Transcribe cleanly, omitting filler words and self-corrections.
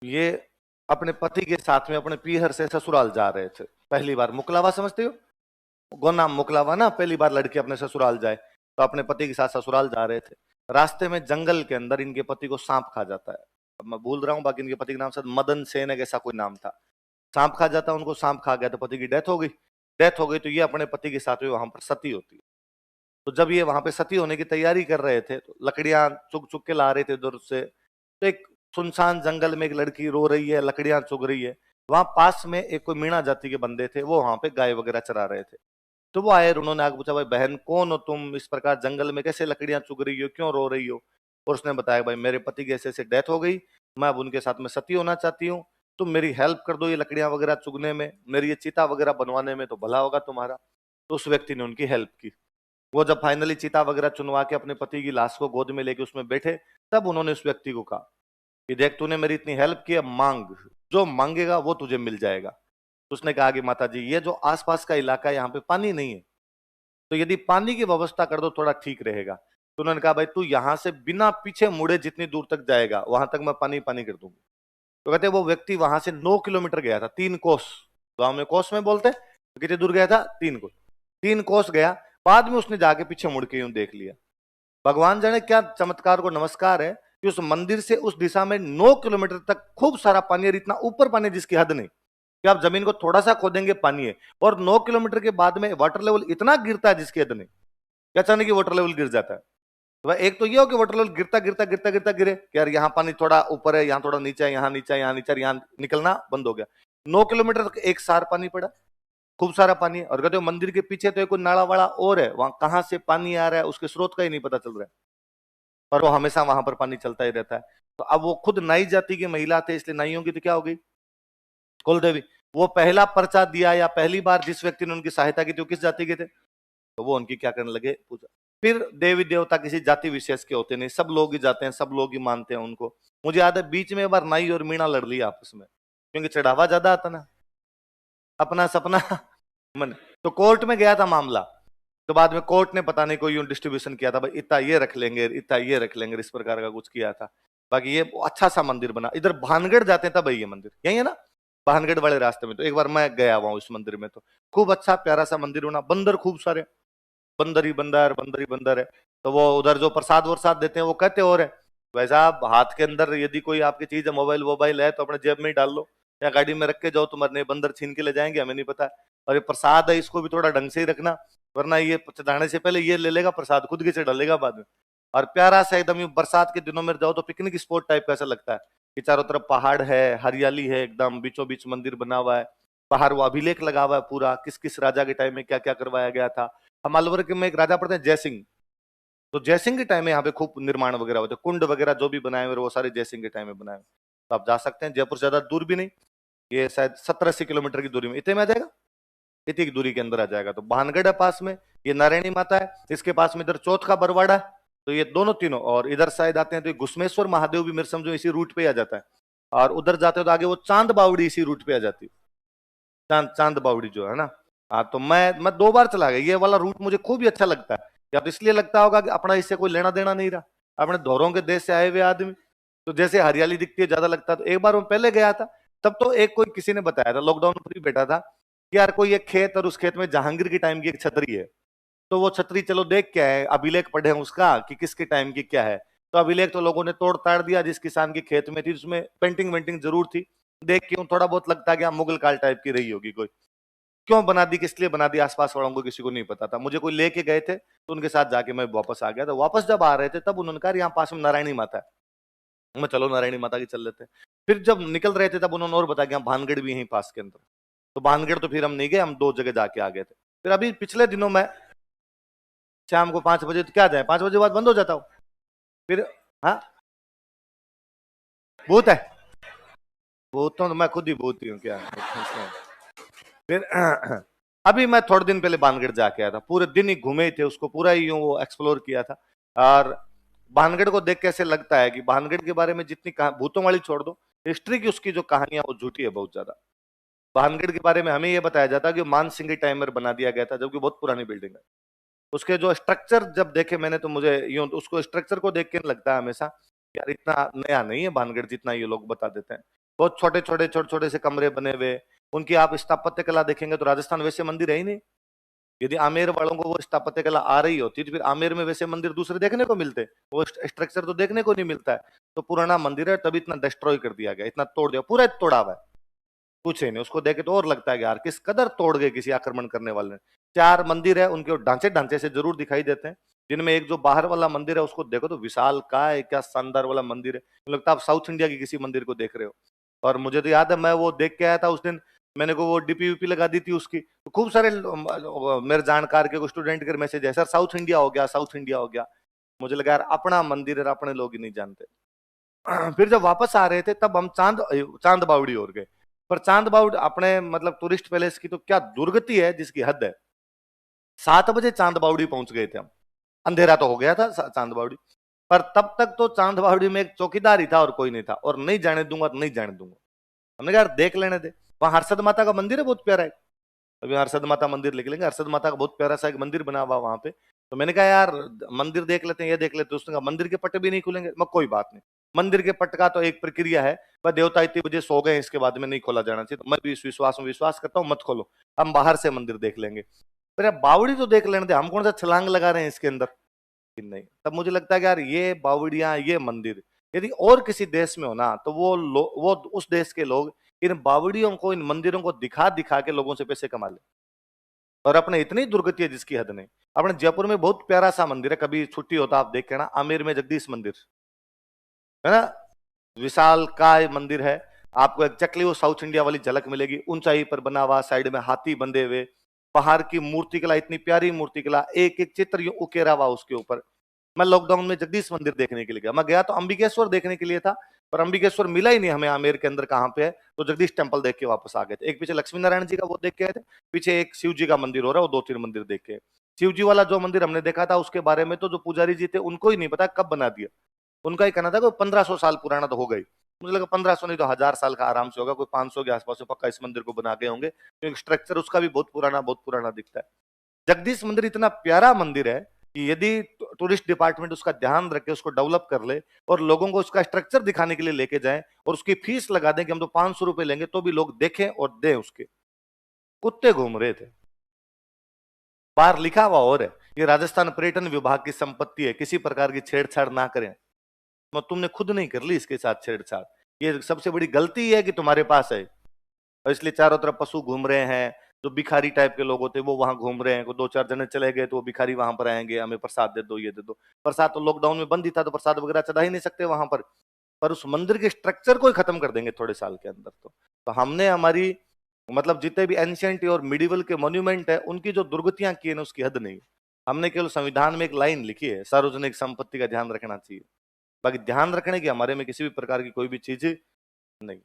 ये अपने पति के साथ में अपने पीहर से ससुराल जा रहे थे। पहली बार मुकलावा समझते हो, गोना मुकलावा ना, पहली बार लड़की अपने ससुराल जाए, तो अपने पति के साथ ससुराल जा रहे थे। रास्ते में जंगल के अंदर इनके पति को सांप खा जाता है। अब मैं भूल रहा हूँ, बाकी इनके पति का नाम शायद मदन सेन है, ऐसा कोई नाम था। सांप खा जाता है उनको, सांप खा गया तो पति की डेथ हो गई। डेथ हो गई तो ये अपने पति के साथ में वहां पर सती होती है। तो जब ये वहां पे सती होने की तैयारी कर रहे थे, तो लकड़ियां चुग चुग के ला रहे थे दूर से, तो एक सुनसान जंगल में एक लड़की रो रही है, लकड़ियां चुग रही है। वहां पास में एक कोई मीणा जाति के बंदे थे, वो वहां पे गाय वगैरह चरा रहे थे। तो वो आए और उन्होंने आगे पूछा, भाई बहन कौन हो तुम, इस प्रकार जंगल में कैसे लकड़ियां चुग रही हो, क्यों रो रही हो? और उसने बताया, भाई मेरे पति की ऐसे ऐसे डेथ हो गई, मैं अब उनके साथ में सती होना चाहती हूँ, तुम मेरी हेल्प कर दो ये लकड़ियां वगैरह चुगने में, मेरी ये चिता वगैरह बनवाने में, तो भला होगा तुम्हारा। तो उस व्यक्ति ने उनकी हेल्प की। वो जब फाइनली चिता वगैरह चुनवा के अपने पति की लाश को गोद में लेके उसमें बैठे, तब उन्होंने उस व्यक्ति को कहा कि देख तूने मेरी इतनी हेल्प की, अब मांग, जो मांगेगा वो तुझे मिल जाएगा। उसने कहा कि माता जी, ये जो आसपास का इलाका है यहाँ पे पानी नहीं है, तो यदि पानी की व्यवस्था कर दो थोड़ा ठीक रहेगा। तो उन्होंने कहा, भाई तू यहां से बिना पीछे मुड़े जितनी दूर तक जाएगा वहां तक मैं पानी पानी कर दूंगी। तो कहते वो व्यक्ति वहां से 9 किलोमीटर गया था, 3 कोस, गांव में कोस में बोलते, तो कितनी दूर गया था? 3 कोस। 3 कोस गया, बाद में उसने जाके पीछे मुड़ के यूं देख लिया। भगवान जाने क्या चमत्कार को नमस्कार है कि उस मंदिर से उस दिशा में 9 किलोमीटर तक खूब सारा पानी है, इतना ऊपर पानी है जिसकी हद नहीं, कि आप जमीन को थोड़ा सा खोदेंगे पानी है। और 9 किलोमीटर के बाद में वाटर लेवल इतना गिरता है जिसकी हद नहीं, कि अचानक ही वाटर लेवल गिर जाता है। तो भाई एक तो ये हो कि वाटर लेवल गिरता गिरता गिरता गिरता गिरे कि यार यहाँ पानी थोड़ा ऊपर है, यहाँ थोड़ा नीचे है, यहाँ नीचे है, यहाँ नीचे है, यहाँ निकलना बंद हो गया। 9 किलोमीटर तक एक सार पानी पड़ा, खूब सारा पानी है। और कहते हो मंदिर के पीछे तो एक नाला वाला और है, वहां कहां से पानी आ रहा है उसके स्रोत का ही नहीं पता चल रहा है, पर वो हमेशा वहां पर पानी चलता ही रहता है। तो अब वो खुद नाई जाति की महिला थे, इसलिए नाइयों की तो क्या हो गई, कुलदेवी। वो पहला पर्चा दिया या पहली बार जिस व्यक्ति ने उनकी सहायता की थी वो किस जाति के थे, तो वो उनकी क्या करने लगे, पूजा। फिर देवी देवता किसी जाति विशेष के होते नहीं, सब लोग ही जाते हैं, सब लोग ही मानते हैं उनको। मुझे याद है बीच में एक बार नाई और मीणा लड़ लिया आपस में, क्योंकि चढ़ावा ज्यादा आता ना, अपना सपना मन। तो कोर्ट में गया था मामला, तो बाद में कोर्ट ने पता नहीं कोई यूं डिस्ट्रीब्यूशन किया था, भाई इतना ये रख लेंगे, इतना ये रख लेंगे, इस प्रकार का कुछ किया था। बाकी ये अच्छा सा मंदिर बना, इधर भानगढ़ जाते हैं तब ये मंदिर यही है ना, भानगढ़ वाले रास्ते में। तो एक बार मैं गया हुआ उस मंदिर में, तो खूब अच्छा प्यारा सा मंदिर बना, बंदर खूब सारे, बंदर ही बंदर, बंदर ही बंदर है। तो वो उधर जो प्रसाद वरसाद देते हैं वो कहते और है, वैसा आप हाथ के अंदर यदि कोई आपकी चीज है, मोबाइल वोबाइल है, तो अपने जेब में ही डाल लो या गाड़ी में रख के जाओ, तुम्हारे नहीं बंदर छीन के ले जाएंगे, हमें नहीं पता। और ये प्रसाद है, इसको भी थोड़ा ढंग से ही रखना, वरना ये चढ़ाने से पहले ये ले लेगा प्रसाद, खुद के चढ़ा लेगा बाद में। और प्यारा सा एकदम बरसात के दिनों में जाओ तो पिकनिक स्पॉट टाइप का ऐसा लगता है कि चारों तरफ पहाड़ है, हरियाली है, एकदम बीचों बीच मंदिर बना हुआ है। बाहर वो अभिलेख लगा हुआ है पूरा, किस किस राजा के टाइम में क्या क्या करवाया गया था। हम अलवर के में एक राजा पड़ते हैं जयसिंह, तो जयसिंह के टाइम में यहाँ पे खूब निर्माण वगैरह होते, कुंड वगैरह जो भी बनाए हुए वो सारे जयसिंह के टाइम में बनाए हुए। तो आप जा सकते हैं, जयपुर से ज्यादा दूर भी नहीं, ये शायद 70-80 किलोमीटर की दूरी में, इतने में आ जाएगा, इतनी की दूरी के अंदर आ जाएगा। तो भानगढ़ है पास में, ये नारायणी माता है, इसके पास में इधर चौथ का बरवाड़ा है। तो ये दोनों तीनों, और इधर साइड आते हैं तो घुसमेश्वर महादेव भी मेरे समझो इसी रूट पे आ जाता है। और उधर जाते हो तो आगे वो चांद बावड़ी इसी रूट पे आ जाती है, चांद चांद बावड़ी जो है ना। हाँ, तो मैं 2 बार चला गया, ये वाला रूट मुझे खूब ही अच्छा लगता है। या तो इसलिए लगता होगा कि अपना इससे कोई लेना देना नहीं रहा, अपने धौरों के देश से आए हुए आदमी, तो जैसे हरियाली दिखती है ज्यादा लगता है। तो एक बार मैं पहले गया था, तब तो एक कोई किसी ने बताया था, लॉकडाउन में फ्री बैठा था, कि यार कोई एक खेत और उस खेत में जहांगीर की टाइम की एक छतरी है, तो वो छतरी चलो देख क्या है, अभिलेख पढ़े हैं उसका कि किसके टाइम की क्या है। तो अभिलेख तो लोगों ने तोड़ ताड़ दिया, जिस किसान के खेत में थी उसमें पेंटिंग वेंटिंग जरूर थी, देख के थोड़ा बहुत लगता गया मुगल काल टाइप की रही होगी कोई। क्यों बना दी, किस लिए बना दी, आसपास वालों को किसी को नहीं पता था। मुझे कोई लेके गए थे तो उनके साथ जाके मैं वापस आ गया। तो वापस जब आ रहे थे तब उन्होंने कहा यहाँ पास में नारायणी माता है, मैं चलो नारायणी माता की चल लेते हैं। फिर जब निकल रहे थे तब उन्होंने और बताया कि यहाँ भानगढ़ भी यहीं पास के अंदर। तो भानगढ़ तो फिर हम नहीं गए, हम 2 जगह जाके आ गए थे। फिर अभी पिछले दिनों में शाम को 5 बजे, तो क्या जाए, 5 बजे बाद बंद हो जाता हूँ फिर। हाँ, भूत है, भूतों तो मैं खुद ही भूत ही हूँ क्या। फिर अभी मैं थोड़े दिन पहले भानगढ़ जाके आया था, पूरे दिन ही घूमे ही थे, उसको पूरा ही यूं वो एक्सप्लोर किया था। और भानगढ़ को देख कैसे लगता है कि भानगढ़ के बारे में जितनी भूतों वाली छोड़ दो, हिस्ट्री की उसकी जो कहानियां वो झूठी है बहुत ज्यादा। भानगढ़ के बारे में हमें ये बताया जाता है कि मान सिंह के टाइम में बना दिया गया था, जबकि बहुत पुरानी बिल्डिंग है। उसके जो स्ट्रक्चर जब देखे मैंने, तो मुझे यूं उसको स्ट्रक्चर को देख के लगता है हमेशा यार इतना नया नहीं है भानगढ़ जितना ये लोग बता देते हैं। बहुत छोटे छोटे से कमरे बने हुए। उनकी आप स्थापत्य कला देखेंगे तो राजस्थान वैसे मंदिर है ही नहीं। यदि आमेर वालों को वो स्थापत्य कला आ रही होती तो फिर आमेर में वैसे मंदिर दूसरे देखने को मिलते, वो स्ट्रक्चर तो देखने को नहीं मिलता है। तो पुराना मंदिर है तभी इतना डिस्ट्रॉय कर दिया गया, इतना तोड़ दिया, पूरा तोड़ा हुआ है, कुछ ही नहीं। उसको देखे तो और लगता है कि यार किस कदर तोड़ गए किसी आक्रमण करने वाले ने। 4 मंदिर है, उनके ढांचे ढांचे से जरूर दिखाई देते हैं, जिनमें एक जो बाहर वाला मंदिर है उसको देखो तो विशाल काय क्या शानदार वाला मंदिर है, लगता है आप साउथ इंडिया की किसी मंदिर को देख रहे हो। और मुझे तो याद है मैं वो देख के आया था उस दिन, मैंने को वो डीपी वीपी लगा दी थी उसकी, तो खूब सारे मेरे जानकार के स्टूडेंट के मैसेज है, सर साउथ इंडिया हो गया, साउथ इंडिया हो गया। मुझे लगा यार अपना मंदिर है, अपने लोग ही नहीं जानते। फिर जब वापस आ रहे थे तब हम चांद बावड़ी और गए। पर चांद बावड़ी अपने मतलब टूरिस्ट पैलेस की तो क्या दुर्गति है जिसकी हद है। 7 बजे चांद बावड़ी पहुंच गए थे हम, अंधेरा तो हो गया था चांद बावड़ी, पर तब तक तो चांद बावड़ी में एक चौकीदार ही था और कोई नहीं था, और नहीं जाने दूंगा तो नहीं जाने दूंगा। हमने कहा यार देख लेने दे, वहां हर्षद माता का मंदिर है बहुत प्यारा है, अभी हर्षद माता मंदिर लिख लेंगे, हर्षद माता का बहुत प्यारा सा एक मंदिर बना हुआ वहां पे। तो मैंने कहा यार मंदिर देख लेते हैं, ये देख लेते हैं। उसने कहा मंदिर के पट भी नहीं खुलेंगे, मैं कोई बात नहीं, मंदिर के पट का तो एक प्रक्रिया है, वह देवता इतने बजे सो गए इसके बाद में नहीं खोला जाना चाहिए, तो मैं भी इस विश्वास में विश्वास करता हूँ, मत खोलो, हम बाहर से मंदिर देख लेंगे। पर यार बावड़ी तो देख लेने दे, हम कौन सा छलांग लगा रहे हैं इसके अंदर कि नहीं। तब मुझे लगता है कि यार ये बावड़ियां ये मंदिर यदि और किसी देश में हो ना तो वो उस देश के लोग इन बावड़ियों को इन मंदिरों को दिखा दिखा के लोगों से पैसे कमा ले, और अपने इतनी दुर्गति है जिसकी हद नहीं। अपने जयपुर में बहुत प्यारा सा मंदिर है, कभी छुट्टी होता आप देख के ना, आमेर में जगदीश मंदिर है ना, विशाल काय मंदिर है। आपको एग्जैक्टली वो साउथ इंडिया वाली झलक मिलेगी, ऊंचाई पर बना हुआ, साइड में हाथी बंधे हुए, पहाड़ की मूर्तिकला, इतनी प्यारी मूर्तिकला, एक एक चित्र यूं उकेरा हुआ उसके ऊपर। मैं लॉकडाउन में जगदीश मंदिर देखने के लिए गया, मैं गया तो अंबिकेश्वर देखने के लिए था, पर अंबिकेश्वर मिला ही नहीं हमें आमेर के अंदर कहाँ पे है, तो जगदीश टेम्पल देख के वापस आ गए थे। एक पीछे लक्ष्मी नारायण जी का वो देख के आए थे, पीछे एक शिव जी का मंदिर हो रहा है, वो 2-3 मंदिर देख के। शिव जी वाला जो मंदिर हमने देखा था उसके बारे में तो जो पुजारी जी थे उनको ही नहीं पता कब बना दिया। उनका ही कहना था कि 1500 साल पुराना तो हो गई। मुझे लगा 1500 नहीं तो 1000 साल का आराम से होगा, कोई 500 के आसपास पक्का इस मंदिर को बना गए होंगे, क्योंकि स्ट्रक्चर उसका भी बहुत पुराना दिखता है। जगदीश मंदिर इतना प्यारा मंदिर है कि यदि टूरिस्ट डिपार्टमेंट उसका ध्यान रखे, उसको डेवलप कर ले और लोगों को उसका स्ट्रक्चर दिखाने के लिए लेके जाए और उसकी फीस लगा दें कि हम तो 500 रुपए लेंगे तो भी लोग देखें और दें, उसके कुत्ते घूम रहे थे बाहर, लिखा हुआ और है ये राजस्थान पर्यटन विभाग की संपत्ति है, किसी प्रकार की छेड़छाड़ ना करें। तो तुमने खुद नहीं कर ली इसके साथ छेड़छाड़, ये सबसे बड़ी गलती है कि तुम्हारे पास है। और इसलिए चारों तरफ पशु घूम रहे हैं, जो भिखारी टाइप के लोग होते हैं वो वहां घूम रहे हैं, को 2-4 जने चले गए तो वो भिखारी वहां पर आएंगे, हमें प्रसाद दे दो, ये दे दो। प्रसाद तो लॉकडाउन में बंद ही था, तो प्रसाद वगैरह चढ़ा ही नहीं सकते वहां पर उस मंदिर के स्ट्रक्चर को ही खत्म कर देंगे थोड़े साल के अंदर। तो हमने हमारी मतलब जितने भी एंशियंट और मिडिवल के मॉन्यूमेंट है उनकी जो दुर्गतियां की है ना उसकी हद नहीं। हमने केवल संविधान में एक लाइन लिखी है, सार्वजनिक संपत्ति का ध्यान रखना चाहिए, बाकी ध्यान रखने की हमारे में किसी भी प्रकार की कोई भी चीज नहीं।